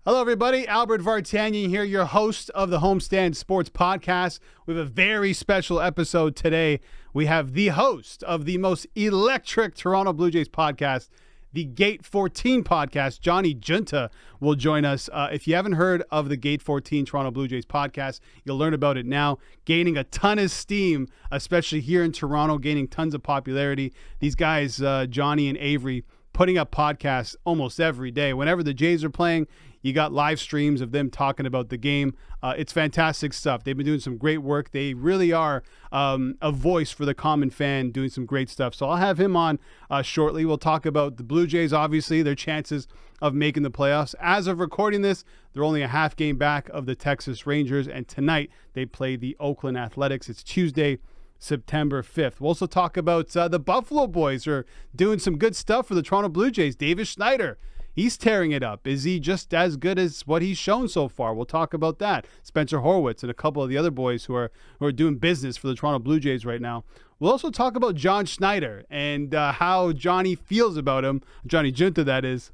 Hello, everybody. Albert Vartanian here, your host of the Homestand Sports Podcast. We have a very special episode today. We have the host of the most electric Toronto Blue Jays podcast, the Gate 14 podcast, Johnny Giunta, will join us. If you haven't heard of the Gate 14 Toronto Blue Jays podcast, you'll learn about it now. Gaining a ton of steam, especially here in Toronto, gaining tons of popularity. These guys, Johnny and Avery, putting up podcasts almost every day. Whenever the Jays are playing, you got live streams of them talking about the game. It's fantastic stuff. They've been doing some great work. They really are a voice for the common fan, doing some great stuff. So I'll have him on shortly. We'll talk about the Blue Jays, obviously, their chances of making the playoffs. As of recording this, they're only a half game back of the Texas Rangers, and tonight they play the Oakland Athletics. It's Tuesday, September 5th. We'll also talk about the Buffalo boys who are doing some good stuff for the Toronto Blue Jays. Davis Schneider, he's tearing it up. Is he just as good as what he's shown so far? We'll talk about that. Spencer Horwitz and a couple of the other boys who are doing business for the Toronto Blue Jays right now. We'll also talk about John Schneider and how Johnny feels about him. Johnny Giunta, that is.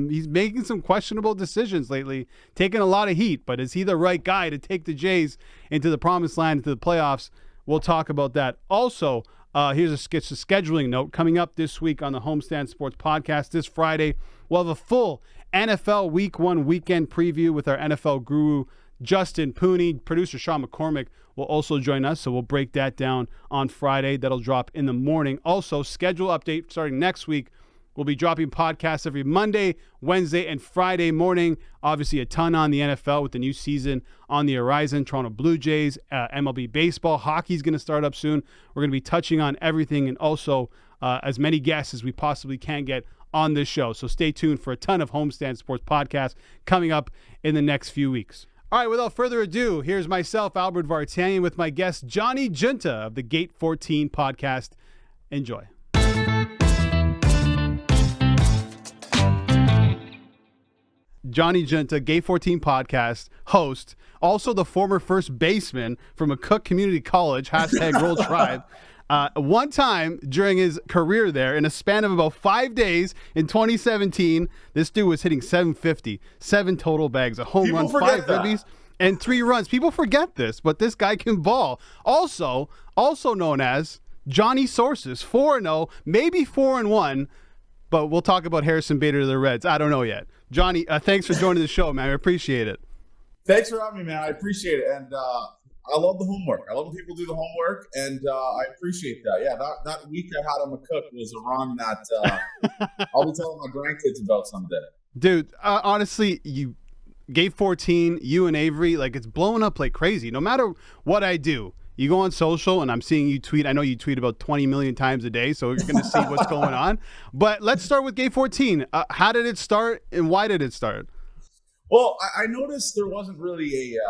He's making some questionable decisions lately, taking a lot of heat, but is he the right guy to take the Jays into the promised land, into the playoffs? We'll talk about that. Also, here's a scheduling note. Coming up this week on the Homestand Sports Podcast this Friday, we'll have a full NFL Week 1 weekend preview with our NFL guru, Justin Pooney. Producer Sean McCormick will also join us, so we'll break that down on Friday. That'll drop in the morning. Also, schedule update starting next week. We'll be dropping podcasts every Monday, Wednesday, and Friday morning. Obviously, a ton on the NFL with the new season on the horizon. Toronto Blue Jays, MLB baseball, hockey's going to start up soon. We're going to be touching on everything and also as many guests as we possibly can get on this show. So stay tuned for a ton of Homestand Sports podcasts coming up in the next few weeks. All right, without further ado, here's myself, Albert Vartanian, with my guest, Johnny Giunta of the Gate 14 podcast. Enjoy. Johnny Giunta, Gate 14 podcast host, also the former first baseman from McCook Community College, hashtag Roll Tribe. One time during his career there, in a span of about 5 days in 2017, this dude was hitting 750, 7 total bags, a home run, 5 ribbies, and 3 runs. People forget this, but this guy can ball. Also known as Johnny Sources, 4-0, maybe 4-1, but we'll talk about Harrison Bader to the Reds. I don't know yet. Johnny, thanks for joining the show, man. I appreciate it. Thanks for having me, man. I appreciate it. And I love the homework. I love when people do the homework, and I appreciate that. Yeah, that week I had on McCook was a run that I'll be telling my grandkids about someday. Dude, honestly, Gate 14, you and Avery, like, it's blowing up like crazy. No matter what I do, you go on social, and I'm seeing you tweet. I know you tweet about 20 million times a day, so you're going to see what's going on. But let's start with Gate 14. How did it start, and why did it start? Well, I noticed there wasn't really a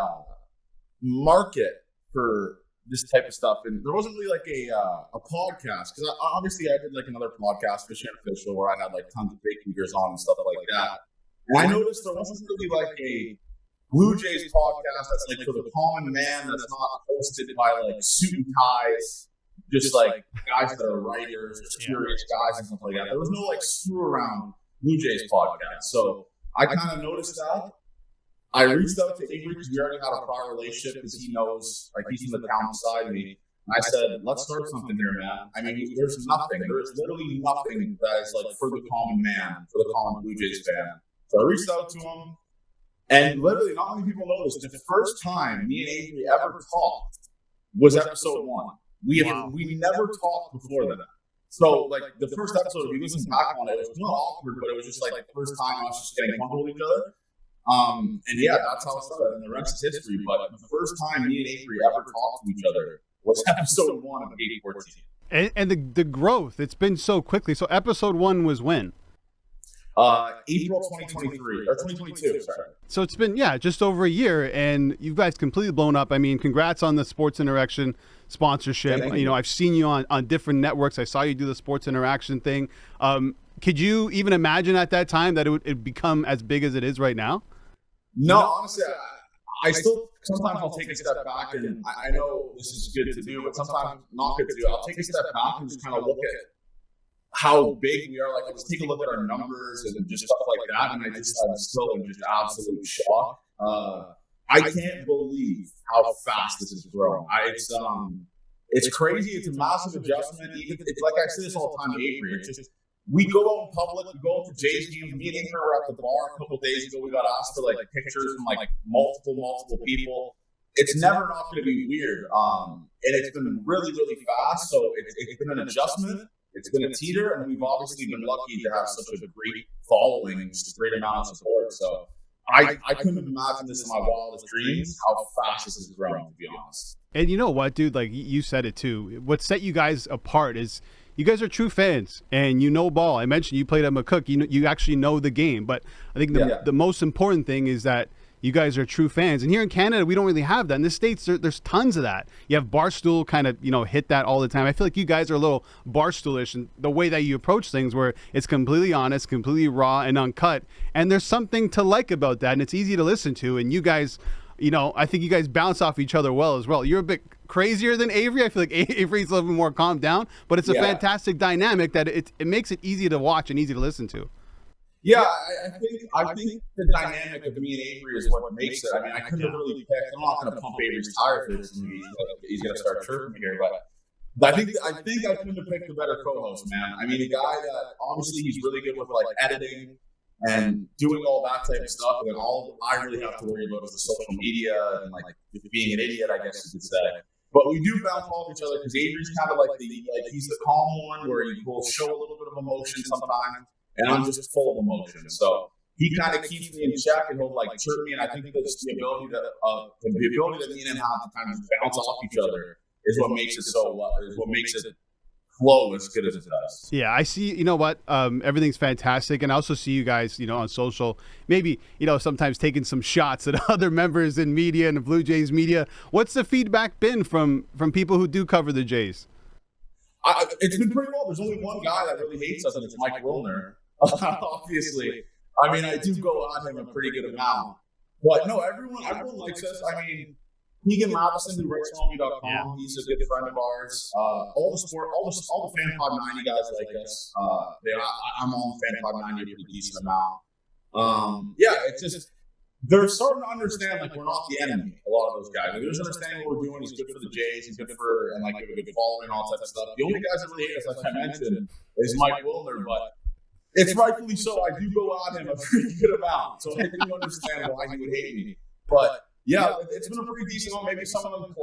market for this type of stuff, and there wasn't really like a podcast. Because obviously I did like another podcast, Fishing Official, where I had like tons of big leaguers on and stuff like that. And I noticed there wasn't really like a Blue Jays podcast that's like for the common man, that's not hosted by like suit and ties, just like guys that are writers or curious guys and stuff like that. There was no like screw around Blue Jays podcast. So I kind of noticed that. I reached out to Avery because we already had a prior relationship because he knows, like, he's from the town beside me. And I said, let's start something here, man. I mean, there's nothing. There's literally nothing that is like for the common man, for the common Blue Jays fan. So I reached out to him. And literally, not many people know this. The first time me and Avery ever talked was episode 1. We never talked before that. So, like, the first episode, if you listen back on it, it was not awkward, but it was just like the first time us just getting comfortable with each other. And yeah, that's how it started, and the rest is history. But the first time me and Avery ever talked to each other was episode 1 of Gate 14. And the growth, it's been so quickly. So episode 1 was when? April 2023 or 2022. Sorry. So it's been just over a year, and you guys completely blown up. I mean, congrats on the Sports Interaction sponsorship. Yeah, you know, I've seen you on different networks. I saw you do the Sports Interaction thing. Could you even imagine at that time that it would become as big as it is right now? No, honestly, I still sometimes I'll take a step back, and I know this is good to do, but sometimes not good to do. I'll take a step back and just kind of look at how big we are. Like, let's take a look at our numbers and just stuff like that. And I'm still in just absolute shock. I can't believe how fast this is growing. It's crazy. It's a massive adjustment. It's like I say this all the time to Avery. It's just, we go out in public, we go out to Jay's games. Me and Avery were at the bar a couple of days ago. We got asked for like pictures from like multiple people. It's never not going to be weird. And it's been really, really fast. So it's been an adjustment. It's been a teeter, and we've obviously been lucky to have such a great following and just a great amount of support. So I couldn't have imagined this in my wildest dreams, how fast this is growing, to be honest. And you know what, dude? Like you said it too. What set you guys apart is you guys are true fans, and you know ball. I mentioned you played at McCook. You actually know the game. But I think the most important thing is that you guys are true fans. And here in Canada, we don't really have that. In the States, there's tons of that. You have Barstool kind of, hit that all the time. I feel like you guys are a little Barstoolish in the way that you approach things, where it's completely honest, completely raw and uncut. And there's something to like about that, and it's easy to listen to. And you guys, I think you guys bounce off each other well as well. You're a bit crazier than Avery. I feel like Avery's a little bit more calmed down, but it's a fantastic dynamic that it makes it easy to watch and easy to listen to. Yeah, I think the dynamic of me and Avery is what makes it. I mean, I couldn't have really picked. I'm not going to pump Avery's tire for this movie. He's going to start chirping me here, but I think I couldn't have picked a better co-host, man. I mean, a guy that obviously he's really good with like editing and doing all that type of stuff, and all I really have to worry about is the social media and like being an idiot, I guess you could say. But we do bounce off each other because Avery's kind of like he's the calm one where he will show a little bit of emotion sometimes. And I'm just full of emotion. So he kind of keeps me in check, and he'll like chirp me. And I think that's the ability that me and him have to kind of bounce off each other is what makes it flow as good as it does. Yeah, I see. You know what? Everything's fantastic, and I also see you guys, on social. Maybe sometimes taking some shots at other members in media and the Blue Jays media. What's the feedback been from people who do cover the Jays? It's been pretty well. There's only one guy that really hates us, and it's Mike Wilner. Obviously, I mean, I do go on him a pretty good amount, but no, everyone likes us. I mean, Keegan Matheson, who writes Home.com, he's a good friend of ours. All the Fan 590 guys like us. I'm on Fan 590 a pretty decent amount. It's just they're starting to understand like we're not the enemy. A lot of those guys, they're just understanding what we're doing. He's good for the Jays. He's good for and like a good following and all that stuff. The only guys that really hate us, like I mentioned, is Mike Wilner, but it's rightfully so. I do go at him a pretty good amount, so I do understand why he would hate me. But yeah, it's been a pretty decent one. Maybe some of them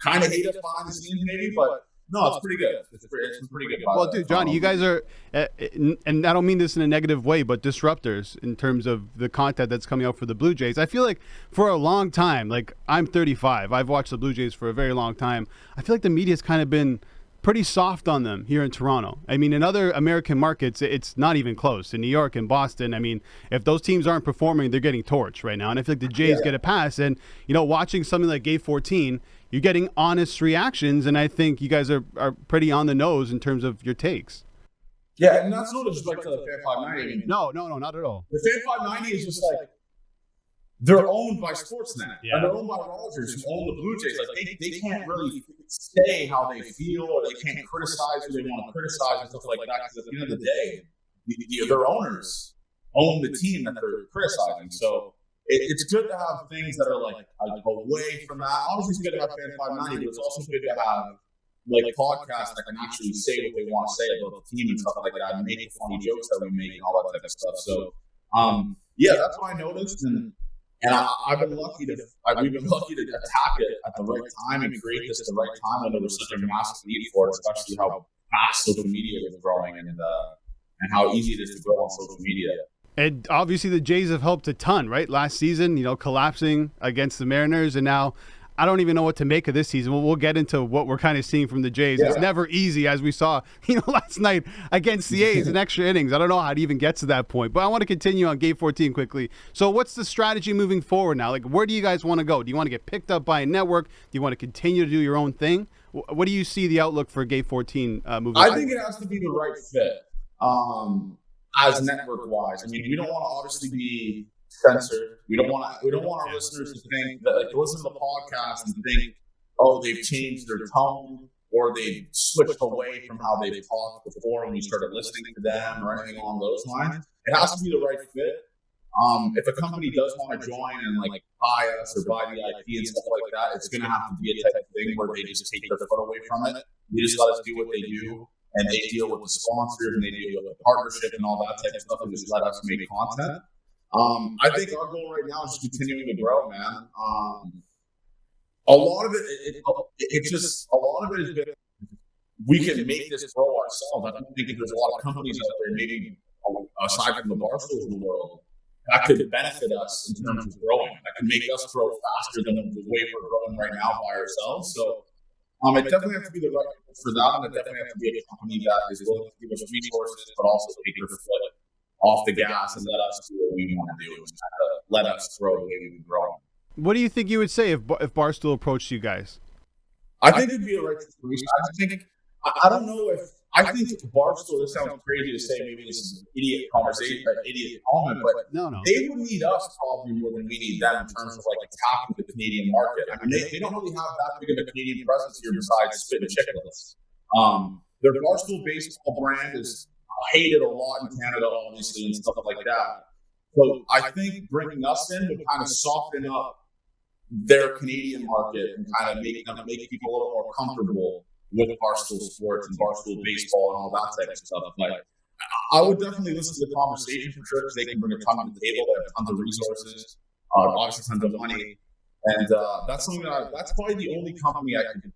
kind of hate us behind the scenes, maybe, but no, it's pretty good. It's been pretty good. Well, dude, Johnny, you guys are, and I don't mean this in a negative way, but disruptors in terms of the content that's coming out for the Blue Jays. I feel like for a long time, like I'm 35, I've watched the Blue Jays for a very long time. I feel like the media's kind of been pretty soft on them here in Toronto. I mean, in other American markets, it's not even close. In New York and Boston, I mean, if those teams aren't performing, they're getting torched right now. And I feel like the Jays get a pass. And, watching something like Game 14, you're getting honest reactions. And I think you guys are pretty on the nose in terms of your takes. Yeah, and that's not just like the Fan 590. No, not at all. The Fan 590 is just like, they're owned by Sportsnet, and they're owned by Rogers, who own the Blue Jays. Like they can't really say how they feel, or they can't criticize who they want to criticize and stuff like that. Because at the end of the day, their owners own the team that they're criticizing. So it's good to have things that are like away from that. Obviously, it's good to have Fan 590, but it's also good to have like podcasts that can actually say what they want to say about the team and stuff like that, and make funny jokes that we make and all that type of stuff. So that's what I noticed. And I've been lucky we've been lucky to attack it at the right time and create this at the right time when there was such a massive need for it, especially how fast social media is growing and how easy it is to grow on social media. And obviously the Jays have helped a ton, right? Last season, collapsing against the Mariners, and now I don't even know what to make of this season. We'll get into what we're kind of seeing from the Jays. Yeah. It's never easy, as we saw, last night against the A's in extra innings. I don't know how to even get to that point, but I want to continue on Game 14 quickly. So what's the strategy moving forward now? Like, where do you guys want to go? Do you want to get picked up by a network? Do you want to continue to do your own thing? What do you see the outlook for Game 14 moving forward? I think it has to be the right fit as network-wise. I mean, we don't want to obviously be censored. We don't want our listeners to think that, like, listen to the podcast and think, oh, they've changed their tone. or they switched away from how they've talked before when you started listening to them or anything along those lines. It has to be the right fit. If a company does want to join and like buy us or buy the IP and stuff like that, it's going to have to be a type of thing where they just take their foot away from it. They just let us do what they do, and they deal with the sponsors and they deal with the partnership and all that type of stuff, and just let us make content. I think our goal right now is just continuing to grow, man. A lot of it's just a lot of it is been, we can make this grow ourselves. I don't think there's a lot of companies out there, maybe aside from the Barstools of the world, that could benefit us in terms of growing. That could make us grow faster than the way we're growing right now by ourselves. So it definitely has to be the right for that, and it definitely has to be a company that is willing to give us resources, but also take their foot off the gas and let us do what we want to do, and kind of let us grow the way we've been growing. What do you think you would say if Barstool approached you guys? I think it'd be a right situation. I don't know if I think Barstool. This sounds crazy to say. Maybe this is an idiot conversation, an idiot comment, but no, they would need us probably more than we need them in terms of like attacking the Canadian market. I mean, they don't really have that big of a Canadian presence here besides Spit and Chicklets. Their Barstool baseball brand is hated a lot in Canada, obviously, and stuff like that. So I think bringing us in would kind of soften up their Canadian market and kind of make people a little more comfortable with Barstool Sports and Barstool Baseball and all that type of stuff. But I would definitely listen to the conversation for sure, because they can bring a ton to the table. They have tons of resources, obviously tons of money, and that's something that's probably the only company I could.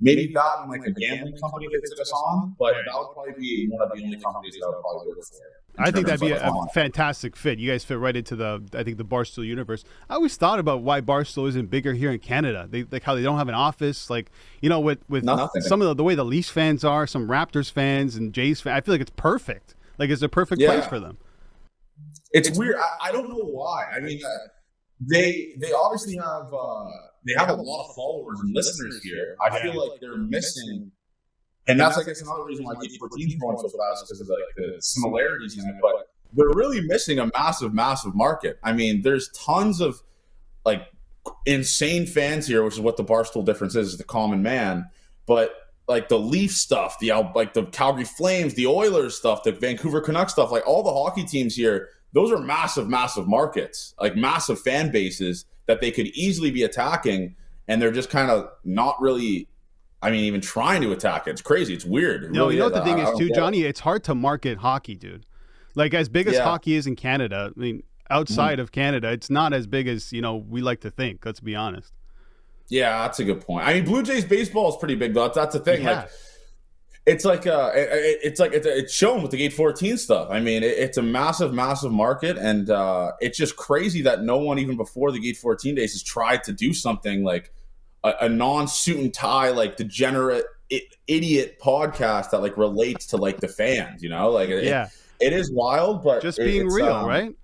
Maybe that and like a gambling company that took us on, but that would probably be one of the only companies that I would probably work for. I think that'd be a fantastic fit. You guys fit right into the Barstool universe. I always thought about why Barstool isn't bigger here in Canada. They like how they don't have an office, like, you know, with some of the way the Leafs fans are, some Raptors fans and Jays fans. I feel like it's perfect. Like it's a perfect place for them. It's weird. I don't know why. I mean, they obviously have they have a lot of followers and listeners here. I feel like they're missing. And that's, I guess, another reason why Gate 14 is growing so fast, because of like the similarities in it. But they're really missing a massive, massive market. I mean, there's tons of like insane fans here, which is what the Barstool difference is the common man. But like the Leaf stuff, like the Calgary Flames, the Oilers stuff, the Vancouver Canucks stuff, like all the hockey teams here, those are massive, massive markets, like massive fan bases that they could easily be attacking, and they're just kind of not really. I mean, even trying to attack it. It's crazy. It's weird. No, you know what the thing is too, Johnny? It's hard to market hockey, dude. Like, as big as hockey is in Canada, I mean, outside of Canada, it's not as big as, you know, we like to think. Let's be honest. Yeah, that's a good point. I mean, Blue Jays baseball is pretty big, though. That's the thing. Yeah. Like, it's shown with the Gate 14 stuff. I mean, it's a massive, massive market, and it's just crazy that no one, even before the Gate 14 days, has tried to do something like a non-suit and tie, like degenerate idiot podcast that like relates to like the fans, you know, like it is wild, but just being real, right?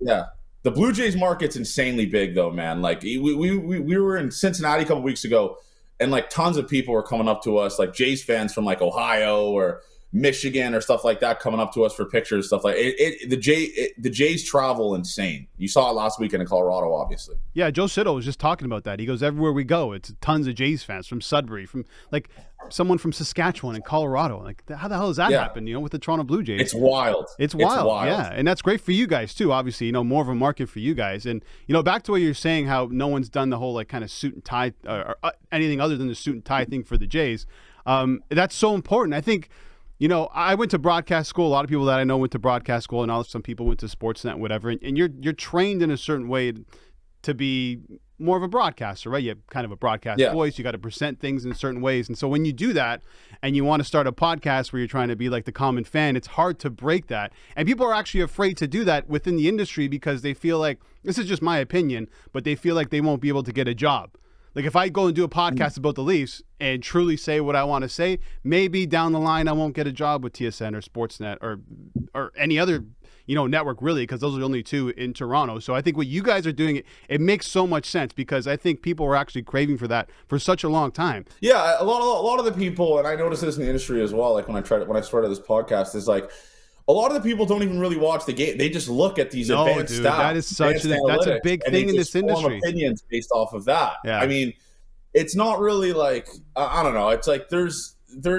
Yeah. The Blue Jays market's insanely big though, man. Like we were in Cincinnati a couple weeks ago, and like tons of people were coming up to us, like Jays fans from like Ohio or Michigan or stuff like that, coming up to us for pictures, stuff like the Jays travel insane. You saw it last weekend in Colorado, obviously. Yeah, Joe Siddle was just talking about that. He goes, everywhere we go, it's tons of Jays fans from Sudbury, from like someone from Saskatchewan and Colorado. Like, how the hell does that happen? You know, with the Toronto Blue Jays, it's wild. It's wild. Yeah, and that's great for you guys too. Obviously, you know, more of a market for you guys. And you know, back to what you're saying, how no one's done the whole like kind of suit and tie or anything other than the suit and tie thing for the Jays. That's so important. I think. You know, I went to broadcast school. A lot of people that I know went to broadcast school, and all some people went to Sportsnet, whatever. And you're trained in a certain way to be more of a broadcaster, right? You have kind of a broadcast voice. You got to present things in certain ways. And so when you do that, and you want to start a podcast where you're trying to be like the common fan, it's hard to break that. And people are actually afraid to do that within the industry because they feel like, this is just my opinion, but they feel like they won't be able to get a job. Like if I go and do a podcast about the Leafs and truly say what I want to say, maybe down the line I won't get a job with TSN or Sportsnet or any other, you know, network really, because those are the only two in Toronto. So I think what you guys are doing, it makes so much sense because I think people were actually craving for that for such a long time. Yeah, a lot of the people, and I noticed this in the industry as well. Like when I started this podcast, is like a lot of the people don't even really watch the game. They just look at these advanced stats. That is that's a big thing in this industry. Form opinions based off of that. Yeah. I mean, it's not really like I don't know. It's like there's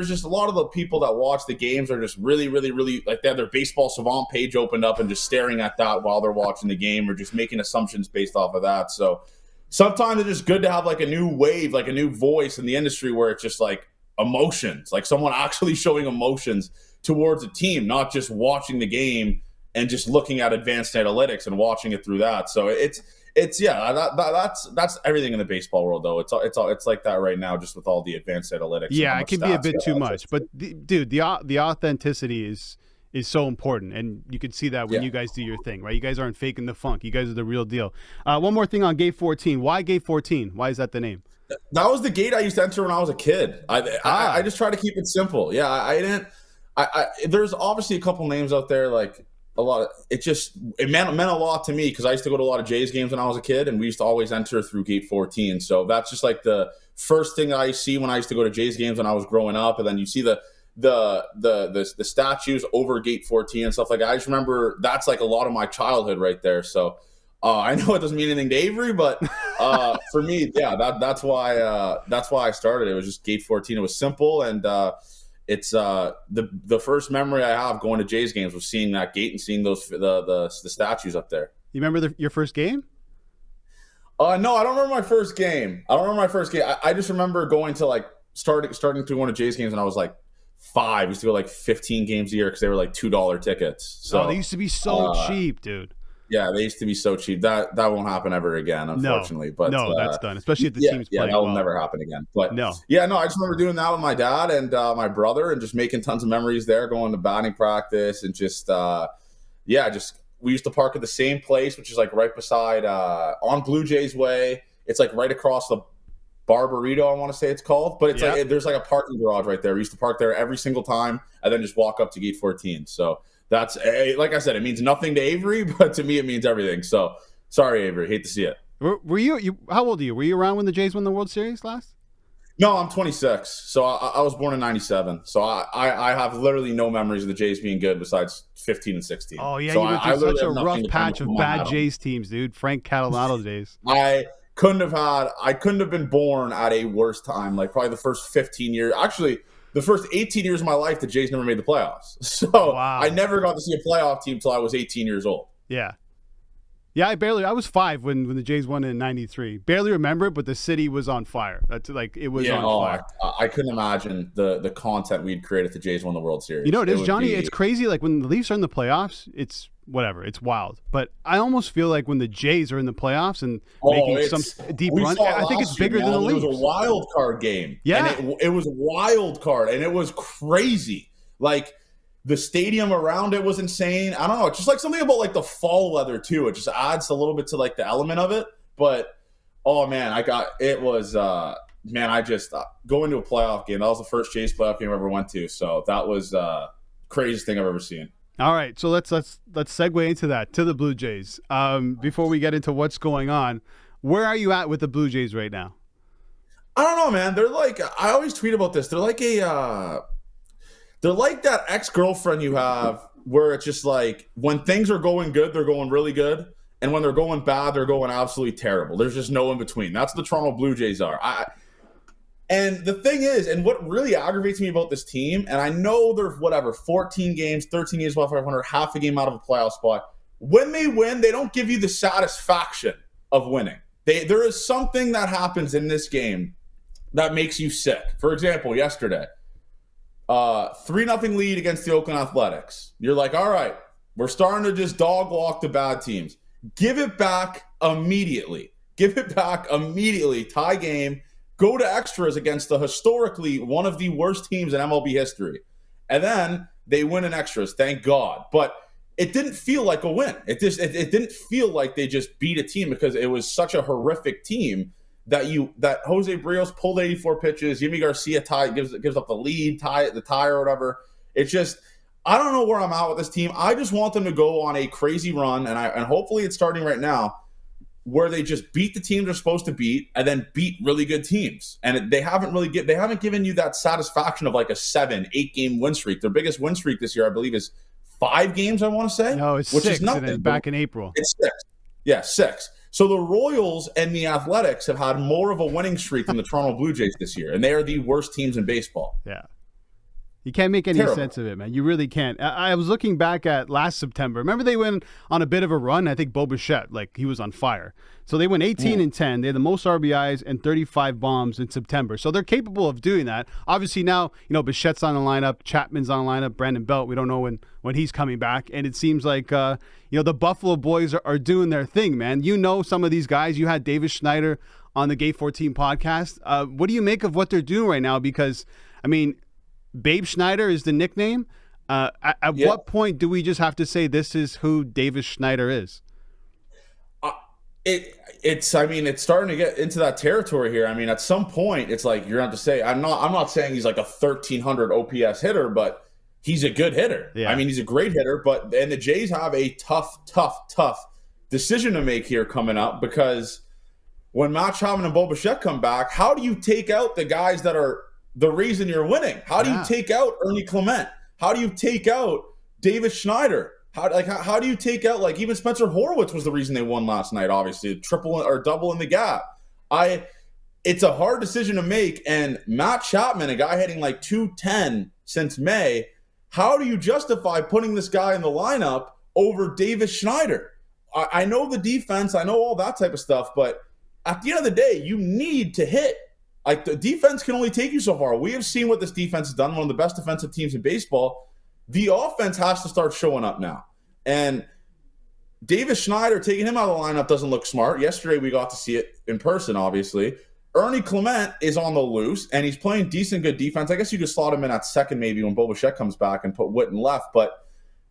just a lot of the people that watch the games are just really, really, really like they have their baseball savant page opened up and just staring at that while they're watching the game or just making assumptions based off of that. So sometimes it's just good to have like a new wave, like a new voice in the industry where it's just like emotions, like someone actually showing emotions towards a team, not just watching the game and just looking at advanced analytics and watching it through that. So it's that's everything in the baseball world though. It's like that right now, just with all the advanced analytics. Yeah, it can be a bit too much, but dude, the authenticity is so important, and you can see that when you guys do your thing, right? You guys aren't faking the funk. You guys are the real deal. One more thing on Gate 14. Why Gate 14? Why is that the name? That was the gate I used to enter when I was a kid. I just try to keep it simple. Yeah, I didn't. There's obviously a couple names out there like. It meant a lot to me because I used to go to a lot of Jays games when I was a kid, and we used to always enter through Gate 14. So that's just like the first thing that I see when I used to go to Jays games when I was growing up, and then you see the statues over Gate 14 and stuff like that. I just remember that's like a lot of my childhood right there. So I know it doesn't mean anything to Avery, but for me, yeah, that's why I started. It was just Gate 14. It was simple and. It's the first memory I have going to Jays games was seeing that gate and seeing those the statues up there. You remember your first game? No, I don't remember my first game. I just remember going to like starting to go to Jays games when I was like 5. I used to go like 15 games a year because they were like $2 tickets. So they used to be so cheap, dude. Yeah, they used to be so cheap. That won't happen ever again, unfortunately. No, that's done. Especially if the team's playing that will well. never happen again. But no, I just remember doing that with my dad and my brother, and just making tons of memories there, going to batting practice, and just we used to park at the same place, which is like right beside on Blue Jays Way. It's like right across the Barbarito, I want to say it's called, but it's like there's like a parking garage right there. We used to park there every single time, and then just walk up to Gate 14. So. That's like I said, it means nothing to Avery, but to me it means everything. So sorry, Avery, hate to see it. Were you? How old are you? Were you around when the Jays won the World Series last? No, I'm 26. So I was born in '97. So I have literally no memories of the Jays being good besides 15 and 16. Oh yeah, so you went through such a rough patch of bad Jays teams, dude. Frank Catalano days. I couldn't have been born at a worse time. Like probably the first 15 years, actually. The first 18 years of my life, the Jays never made the playoffs. So wow. I never got to see a playoff team until I was 18 years old. Yeah. Yeah, I was 5 when the Jays won in '93. Barely remember it, but the city was on fire. That's like it was on fire. I couldn't imagine the content we'd create if the Jays won the World Series. You know, it is, Johnny. It's crazy. Like when the Leafs are in the playoffs, it's whatever. It's wild. But I almost feel like when the Jays are in the playoffs and making some deep run, I think it's bigger than the Leafs. It was a wild card game. Yeah, and it was a wild card, and it was crazy. Like. The stadium around it was insane. I don't know. It's just like something about like the fall weather too. It just adds a little bit to like the element of it. But oh man, I just going to a playoff game. That was the first Jays playoff game I ever went to. So that was craziest thing I've ever seen. All right, so let's segue into that to the Blue Jays. Before we get into what's going on, where are you at with the Blue Jays right now? I don't know, man. They're like I always tweet about this. They're like They're like that ex-girlfriend you have where it's just like when things are going good, they're going really good. And when they're going bad, they're going absolutely terrible. There's just no in between. That's what the Toronto Blue Jays are. And the thing is, and what really aggravates me about this team, and I know they're 14 games, 13 games left, 500, half a game out of a playoff spot. When they win, they don't give you the satisfaction of winning. There is something that happens in this game that makes you sick. For example, yesterday. 3-0 lead against the Oakland Athletics. You're like, all right, we're starting to just dog walk the bad teams. Give it back immediately. Tie game. Go to extras against historically one of the worst teams in MLB history. And then they win in extras, thank God. But it didn't feel like a win. It didn't feel like they just beat a team because it was such a horrific team. That Jose Barrios pulled 84 pitches, Yimi Garcia gives up the lead, the tie or whatever. It's just I don't know where I'm at with this team. I just want them to go on a crazy run, and hopefully it's starting right now, where they just beat the teams they're supposed to beat, and then beat really good teams. And they haven't given you that satisfaction of like a 7-8 game win streak. Their biggest win streak this year, I believe, is 5 games. I want to say no, it's which 6, is nothing. and back in April. It's 6. Yeah, 6. So the Royals and the Athletics have had more of a winning streak than the Toronto Blue Jays this year, and they are the worst teams in baseball. Yeah. You can't make any sense of it, man. You really can't. I was looking back at last September. Remember they went on a bit of a run? I think Bo Bichette, like he was on fire. So they went 18-10. They had the most RBIs and 35 bombs in September. So they're capable of doing that. Obviously now, Bichette's on the lineup. Chapman's on the lineup. Brandon Belt, we don't know when he's coming back. And it seems like, the Buffalo boys are doing their thing, man. Some of these guys. You had Davis Schneider on the Gate 14 podcast. What do you make of what they're doing right now? Because, Babe Schneider is the nickname. At what point do we just have to say this is who Davis Schneider is? It's starting to get into that territory here. At some point, it's like you're going to have to say, I'm not saying he's like a 1,300 OPS hitter, but he's a good hitter. Yeah. He's a great hitter, and the Jays have a tough decision to make here coming up, because when Matt Chapman and Bo Bichette come back, how do you take out the guys that are the reason you're winning? How do you take out Ernie Clement? How do you take out Davis Schneider? How do you take out, even Spencer Horwitz was the reason they won last night, obviously, triple or double in the gap. It's a hard decision to make, and Matt Chapman, a guy hitting 210 since May, how do you justify putting this guy in the lineup over Davis Schneider? I know the defense, I know all that type of stuff, but at the end of the day, you need to hit. The defense can only take you so far. We have seen what this defense has done, one of the best defensive teams in baseball. The offense has to start showing up now. And Davis Schneider, taking him out of the lineup doesn't look smart. Yesterday, we got to see it in person, obviously. Ernie Clement is on the loose, and he's playing decent, good defense. I guess you could slot him in at second maybe when Bo Bichette comes back and put Witten left. But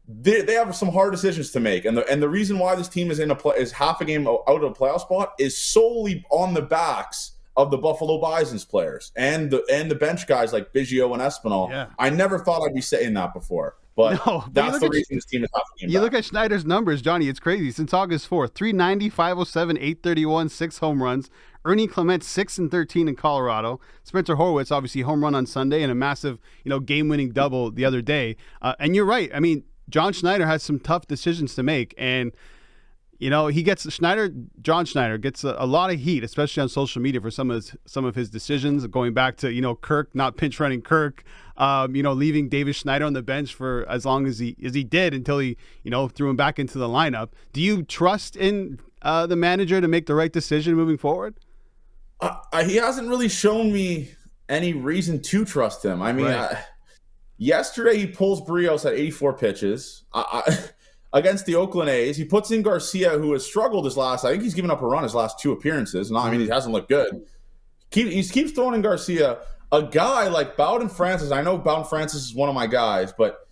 they have some hard decisions to make. And the reason why this team is half a game out of a playoff spot is solely on the backs of the Buffalo Bison's players and the bench guys like Biggio and Espinal. Yeah. I never thought I'd be saying that before, but that's the reason this team is half a game back. You look at Schneider's numbers, Johnny, it's crazy. Since August 4th, 390, 507, 831, 6 home runs. Ernie Clement, 6-13 in Colorado. Spencer Horwitz, obviously home run on Sunday and a massive, game-winning double the other day. And you're right. John Schneider has some tough decisions to make, and John Schneider gets a lot of heat, especially on social media, for some of his decisions, going back to, Kirk, not pinch running Kirk, leaving Davis Schneider on the bench for as long as he did until he, threw him back into the lineup. Do you trust in the manager to make the right decision moving forward? He hasn't really shown me any reason to trust him. Yesterday he pulls Barrios at 84 pitches. Against the Oakland A's, he puts in Garcia, who has struggled I think he's given up a run his last 2 appearances. He hasn't looked good. He keeps throwing in Garcia. A guy like Bowden Francis, I know Bowden Francis is one of my guys, but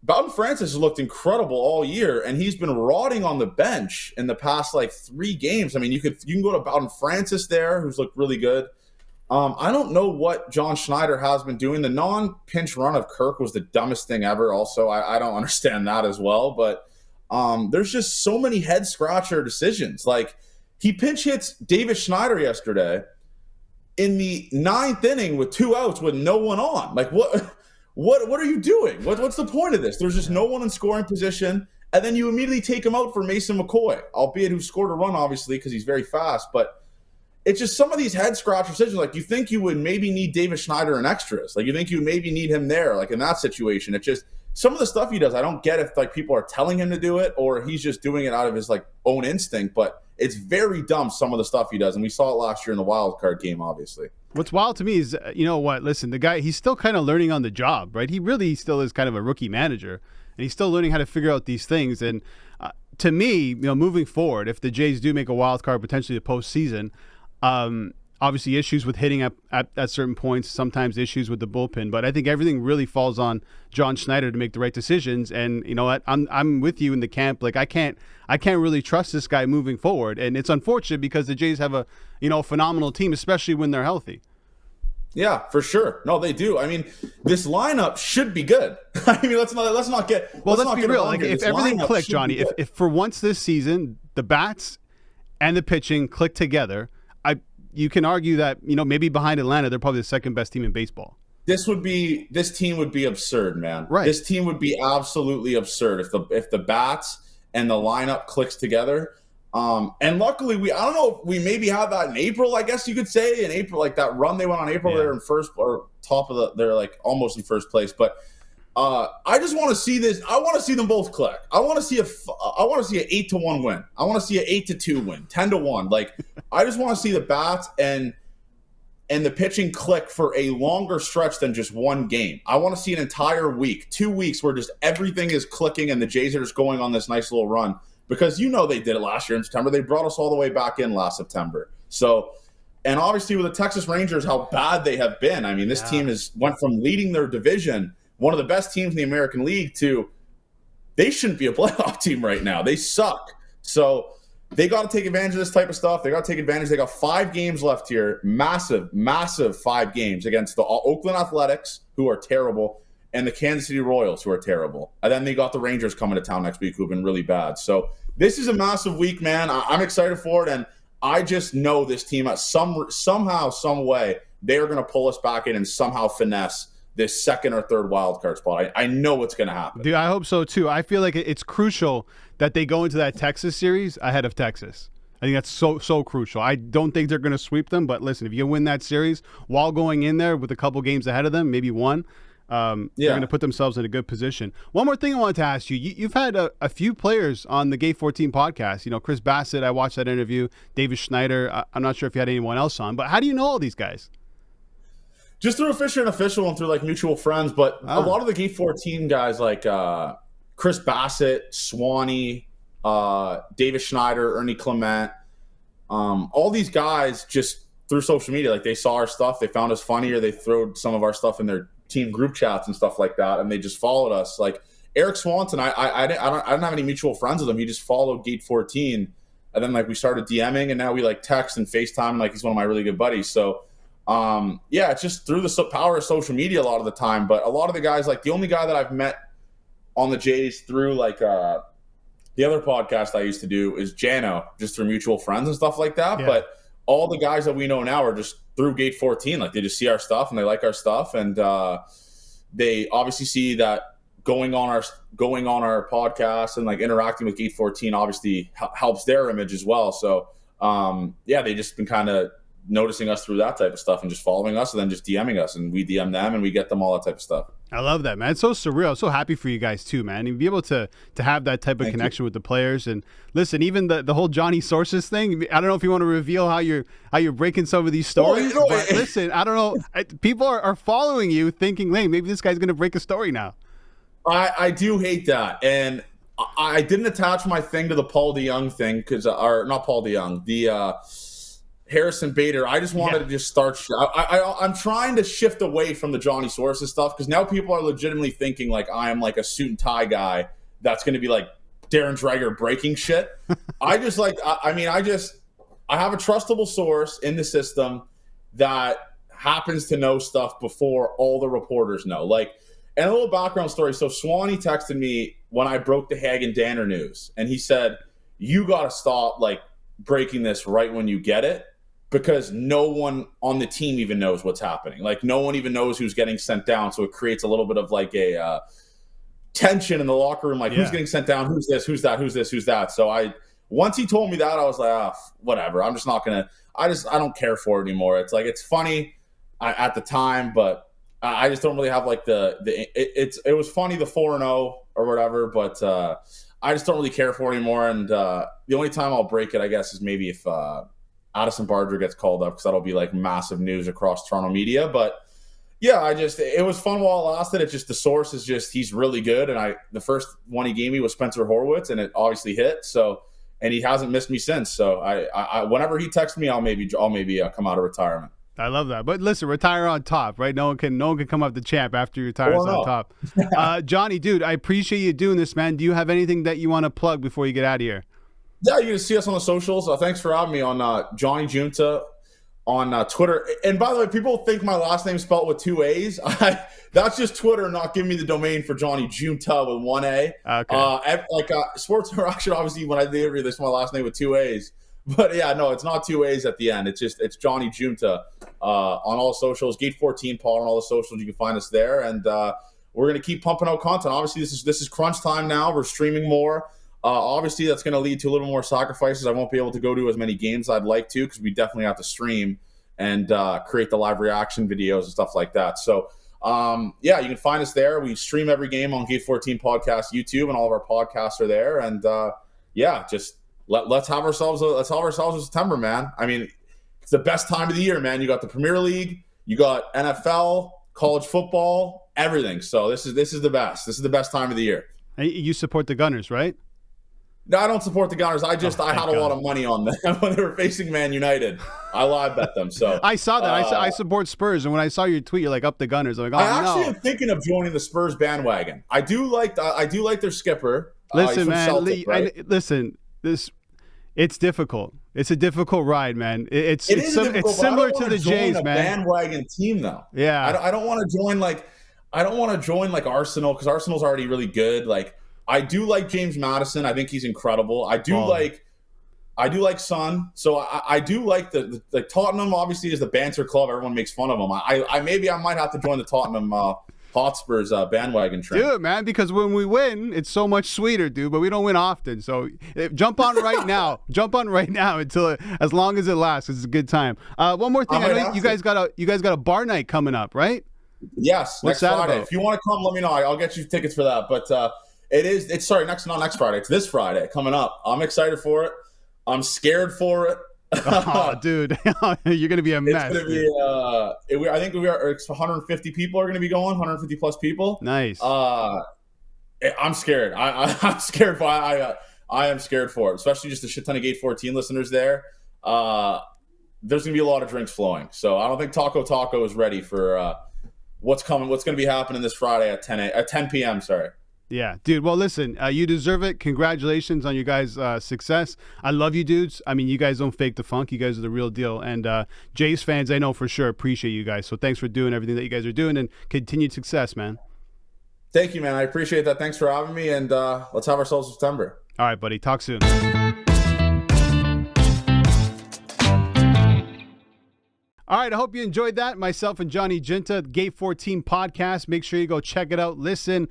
Bowden Francis has looked incredible all year, and he's been rotting on the bench in the past 3 games. You can go to Bowden Francis there, who's looked really good. I don't know what John Schneider has been doing. The non-pinch run of Kirk was the dumbest thing ever. Also, I don't understand that as well. But there's just so many head-scratcher decisions. He pinch hits Davis Schneider yesterday in the 9th inning with 2 outs with no one on. What are you doing? What's the point of this? There's just no one in scoring position. And then you immediately take him out for Mason McCoy, albeit who scored a run, obviously, because he's very fast. But it's just some of these head-scratcher decisions. You think you would maybe need Davis Schneider in extras. You think you would maybe need him there, in that situation. It's just some of the stuff he does, I don't get if people are telling him to do it or he's just doing it out of his own instinct. But it's very dumb, some of the stuff he does. And we saw it last year in the wild card game, obviously. What's wild to me is, listen, the guy, he's still kind of learning on the job, right? He really still is kind of a rookie manager, and he's still learning how to figure out these things. And to me, moving forward, if the Jays do make a wild card, potentially the postseason, obviously issues with hitting at certain points, sometimes issues with the bullpen, but I think everything really falls on John Schneider to make the right decisions. And you know what, I'm with you in the camp. I can't really trust this guy moving forward, and it's unfortunate because the Jays have a phenomenal team, especially when they're healthy. Yeah, for sure. No, they do. This lineup should be good. Let's not get. Well, let's be real. If everything clicked, Johnny, if for once this season the bats and the pitching click together, you can argue that maybe behind Atlanta they're probably the second best team in baseball. This team would be absurd, man. Right. This team would be absolutely absurd if the bats and the lineup clicks together. And luckily, I don't know, we maybe had that in April, I guess you could say. In April, like that run they went on April, they're in first or top of they're like almost in first place. But I just want to see this. I want to see them both click. I want to see an 8-1 win. I want to see an 8-2 win, 10-1. Like, I just want to see the bats and the pitching click for a longer stretch than just one game. I want to see an entire week, 2 weeks where just everything is clicking and the Jays are just going on this nice little run. Because they did it last year in September. They brought us all the way back in last September. So, and obviously with the Texas Rangers, how bad they have been. I mean, this team went from leading their division, one of the best teams in the American League, to they shouldn't be a playoff team right now. They suck. So they got to take advantage of this type of stuff. They got to take advantage. They got 5 games left here. Massive, massive 5 games against the Oakland Athletics, who are terrible, and the Kansas City Royals, who are terrible. And then they got the Rangers coming to town next week, who have been really bad. So this is a massive week, man. I'm excited for it, and I just know this team, somehow, some way, they are going to pull us back in and somehow finesse this second or third wild card spot. I know what's going to happen. Dude, I hope so, too. I feel like it's crucial that they go into that Texas series ahead of Texas. I think that's so crucial. I don't think they're going to sweep them, but listen, if you win that series while going in there with a couple games ahead of them, maybe one, they're going to put themselves in a good position. One more thing I wanted to ask you. You've had a few players on the Gate 14 podcast. Chris Bassett, I watched that interview. Davis Schneider. I'm not sure if you had anyone else on, but how do you know all these guys? Just through a Fisher and official and through like mutual friends. But a lot of the Gate 14 guys like Chris Bassett, Swanee, Davis Schneider, Ernie Clement, all these guys just through social media, like they saw our stuff, they found us funny, or they threw some of our stuff in their team group chats and stuff like that, and they just followed us. Like Eric Swanson, I don't have any mutual friends with him. He just followed Gate 14, and then like we started DMing, and now we like text and FaceTime, and like he's one of my really good buddies. So it's just through the power of social media a lot of the time. But a lot of the guys, like the only guy that I've met on the Jays through like the other podcast I used to do is Jano, just through mutual friends and stuff like that. Yeah. But all the guys that we know now are just through Gate 14. Like they just see our stuff and they like our stuff, and they obviously see that going on our podcast and like interacting with Gate 14 obviously helps their image as well. So they just been kind of noticing us through that type of stuff and just following us, and then just DMing us, and we DM them and we get them all that type of stuff. I love that, man. It's so surreal. I'm so happy for you guys too, man. And be able to have that type of connection with the players. And listen, even the whole Johnny Sources thing, I don't know if you want to reveal how you're breaking some of these stories. But listen, I don't know. People are following you thinking, hey, maybe this guy's going to break a story now. I do hate that. And I didn't attach my thing to the Paul DeYoung thing or not Paul DeYoung, the Harrison Bader. I just wanted to just start. I'm trying to shift away from the Johnny Sources stuff, because now people are legitimately thinking like I am like a suit and tie guy that's going to be like Darren Dreger breaking shit. I just like, I have a trustable source in the system that happens to know stuff before all the reporters know. Like, and a little background story. So Swanee texted me when I broke the Hagen Danner news, and he said, "You got to stop like breaking this right when you get it, because no one on the team even knows what's happening. Like no one even knows who's getting sent down. So it creates a little bit of like a tension in the locker room. Like who's getting sent down? Who's this? Who's that? Who's this? Who's that?" So once he told me that, I was like, whatever. I'm just not going to, I don't care for it anymore. It's like, it's funny at the time, but I just don't really have like it was funny, the 4-0 or whatever, but I just don't really care for it anymore. And the only time I'll break it, I guess, is maybe if Addison Barger gets called up, because that'll be like massive news across Toronto media. But yeah, it was fun while it lasted. It's just the source is just, he's really good. And the first one he gave me was Spencer Horwitz, and it obviously hit. So, and he hasn't missed me since. So I whenever he texts me, I'll maybe come out of retirement. I love that. But listen, retire on top, right? No one can come up the champ after you retire on top. Johnny, dude, I appreciate you doing this, man. Do you have anything that you want to plug before you get out of here? Yeah, you can see us on the socials. Thanks for having me on Johnny Giunta on Twitter. And by the way, people think my last name is spelled with 2 A's. That's just Twitter not giving me the domain for Johnny Giunta with 1 A. Okay. Sports Interaction, obviously, when I did the interview, this is my last name with 2 A's. But yeah, no, it's not 2 A's at the end. It's Johnny Giunta on all socials. Gate 14 Paul on all the socials. You can find us there. And we're going to keep pumping out content. Obviously, this is crunch time now. We're streaming more. Obviously, that's going to lead to a little more sacrifices. I won't be able to go to as many games I'd like to because we definitely have to stream and create the live reaction videos and stuff like that. So, you can find us there. We stream every game on Gate 14 Podcast YouTube, and all of our podcasts are there. And just let's have ourselves a September, man. I mean, it's the best time of the year, man. You got the Premier League, you got NFL, college football, everything. So this is the best. This is the best time of the year. You support the Gunners, right? No, I don't support the Gunners. I had a lot of money on them when they were facing Man United. I live bet them. So I saw that. I support Spurs, and when I saw your tweet, you're like up the Gunners. I'm like, I actually am thinking of joining the Spurs bandwagon. I do like their skipper. Listen, man. Celtic, right? It's difficult. It's a difficult ride, man. It's similar to the Jays, man. Bandwagon team, though. Yeah. I don't want to join like Arsenal because Arsenal's already really good. Like, I do like James Madison. I think he's incredible. I do like Son. So I do like the Tottenham. Obviously, is the banter club. Everyone makes fun of them. I might have to join the Tottenham Hotspurs bandwagon train. Do it, man, because when we win, it's so much sweeter, dude. But we don't win often. So jump on right now. Jump on right now as long as it lasts. It's a good time. One more thing. I know you guys got a bar night coming up, right? Yes, What's next that Friday. about? If you want to come, let me know. I'll get you tickets for that. But not next Friday. It's this Friday coming up. I'm excited for it. I'm scared for it. Oh, dude, you're gonna be a mess. It's gonna be. I think 150 people are gonna be going. 150 plus people. Nice. I'm scared. I'm scared. I am scared for it, especially just a shit ton of Gate 14 listeners there. There's gonna be a lot of drinks flowing, so I don't think Taco is ready for what's coming. What's gonna be happening this Friday at 10 p.m. Sorry. Yeah, dude. Well, listen, you deserve it. Congratulations on your guys' success. I love you, dudes. I mean, you guys don't fake the funk. You guys are the real deal. And Jays fans, I know for sure, appreciate you guys. So thanks for doing everything that you guys are doing, and continued success, man. Thank you, man. I appreciate that. Thanks for having me, and let's have ourselves a September. All right, buddy. Talk soon. All right, I hope you enjoyed that. Myself and Johnny Giunta, Gate 14 podcast. Make sure you go check it out. Listen.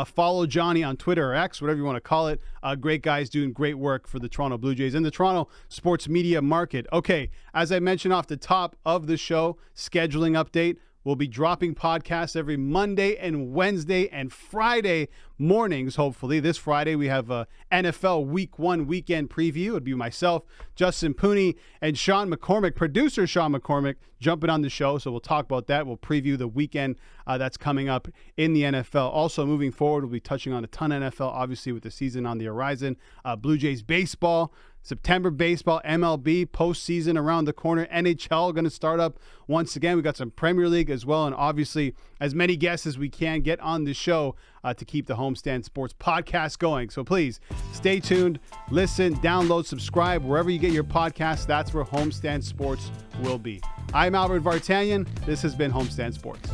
Follow Johnny on Twitter or X, whatever you want to call it. Great guys doing great work for the Toronto Blue Jays and the Toronto sports media market. Okay, as I mentioned off the top of the show, scheduling update. We'll be dropping podcasts every Monday and Wednesday and Friday mornings, hopefully. This Friday, we have a NFL Week 1 weekend preview. It would be myself, Justin Pooney, and Sean McCormick, producer Sean McCormick, jumping on the show. So we'll talk about that. We'll preview the weekend that's coming up in the NFL. Also, moving forward, we'll be touching on a ton of NFL, obviously, with the season on the horizon. Blue Jays baseball. September baseball, MLB, postseason around the corner, NHL going to start up once again. We got some Premier League as well, and obviously as many guests as we can get on the show to keep the Homestand Sports podcast going. So please stay tuned, listen, download, subscribe, wherever you get your podcasts. That's where Homestand Sports will be. I'm Albert Vartanian. This has been Homestand Sports.